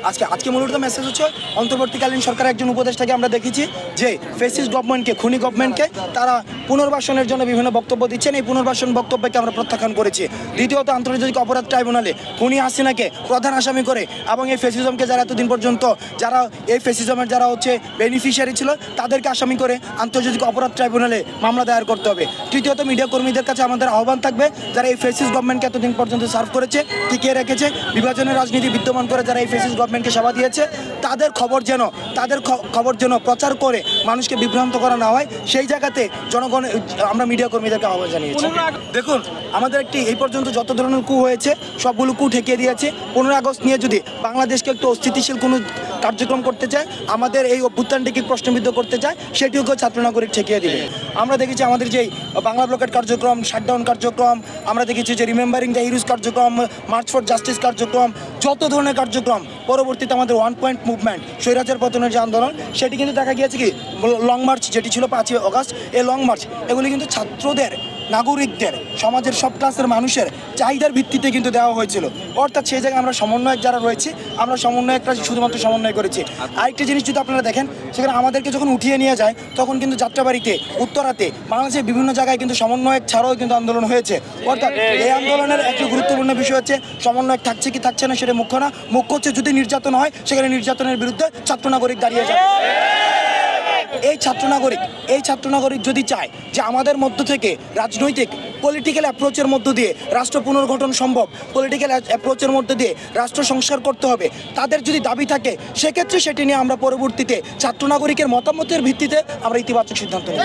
আজকে আজকে মূলত মেসেজ হচ্ছে অন্তর্বর্তীকালীন সরকারের একজন উপদেষ্টাকে আমরা দেখেছি যে ফ্যাসিস্ট গভর্নমেন্টকে, খুনি গভর্নমেন্টকে তারা পুনর্বাসনের জন্য বিভিন্ন বক্তব্য দিচ্ছেন। এই পুনর্বাসন বক্তব্যকে আমরা প্রত্যাখ্যান করেছি। দ্বিতীয়ত, আন্তর্জাতিক অপরাধ ট্রাইব্যুনালে খুনি হাসিনাকে প্রধান আসামি করে এবং এই ফ্যাসিজমকে যারা এতদিন পর্যন্ত যারা এই ফ্যাসিজমের যারা হচ্ছে বেনিফিশিয়ারি ছিল তাদেরকে আসামি করে আন্তর্জাতিক অপরাধ ট্রাইব্যুনালে মামলা দায়ের করতে হবে। তৃতীয়ত, মিডিয়া কর্মীদের কাছে আমাদের আহ্বান থাকবে যারা এই ফ্যাসিস্ট গভর্নমেন্টকে এতদিন পর্যন্ত সার্ভ করেছে, টিকিয়ে রেখেছে, বিভাজনের রাজনীতি বিদ্যমান করে যারা এই ফ্যাসিস্ট গভর্নমেন্টকে সেবা দিয়েছে, তাদের খবর যেন প্রচার করে মানুষকে বিভ্রান্ত করা না হয়, সেই জায়গাতে জনগণ আমরা মিডিয়া কর্মীদেরকে আহ্বান জানিয়েছি। দেখুন, আমাদের এই পর্যন্ত যত ধরনের কু হয়েছে সবগুলো কু ঠেকিয়ে দিয়েছে। 15 আগস্ট নিয়ে যদি বাংলাদেশকে একটু অস্থিতিশীল কোনো কার্যক্রম করতে চায়, আমাদের এই অভ্যুত্থানটিকে প্রশ্নবিদ্ধ করতে চায়, সেটিও কেউ ছাত্র নাগরিক ঠেকিয়ে দিবে। আমরা দেখেছি আমাদের যেই বাংলা ব্লকেট কার্যক্রম, শাটডাউন কার্যক্রম, আমরা দেখেছি যে রিমেম্বারিং দ্য হিরোজ কার্যক্রম, মার্চ ফর জাস্টিস কার্যক্রম, যত ধরনের কার্যক্রম, পরবর্তীতে আমাদের 1 পয়েন্ট মুভমেন্ট, স্বৈরাচার পতনের যে আন্দোলন, সেটি কিন্তু দেখা গিয়েছে কি লং মার্চ যেটি ছিল 5ই আগস্ট, এই লং মার্চ এগুলি কিন্তু ছাত্রদের, নাগরিকদের, সমাজের সব ক্লাসের মানুষের চাহিদার ভিত্তিতে কিন্তু দেওয়া হয়েছিল। অর্থাৎ সেই জায়গায় আমরা সমন্বয়ক যারা রয়েছি, আমরা সমন্বয়করা শুধুমাত্র সমন্বয় করেছি। আরেকটি জিনিস যদি আপনারা দেখেন, সেখানে আমাদেরকে যখন উঠিয়ে নিয়ে যায় তখন কিন্তু যাত্রাবাড়িতে, উত্তরাতে, বাংলাদেশের বিভিন্ন জায়গায় কিন্তু সমন্বয়ক ছাড়াও কিন্তু আন্দোলন হয়েছে। অর্থাৎ এই আন্দোলনের একটি গুরুত্বপূর্ণ বিষয় হচ্ছে সমন্বয়ক থাকছে কি থাকছে না সেটা মুখ্য না, মুখ্য হচ্ছে যদি নির্যাতন হয় সেখানে নির্যাতনের বিরুদ্ধে ছাত্র নাগরিক দাঁড়িয়ে যায়। এই ছাত্র নাগরিক যদি চায় যে আমাদের মধ্য থেকে রাজনৈতিক পলিটিক্যাল অ্যাপ্রোচের মধ্য দিয়ে রাষ্ট্র পুনর্গঠন সম্ভব, পলিটিক্যাল অ্যাপ্রোচের মধ্য দিয়ে রাষ্ট্র সংস্কার করতে হবে, তাদের যদি দাবি থাকে, সেক্ষেত্রে সেটি নিয়ে আমরা পরবর্তীতে ছাত্র নাগরিকের মতামতের ভিত্তিতে আমরা ইতিবাচক সিদ্ধান্ত নেব।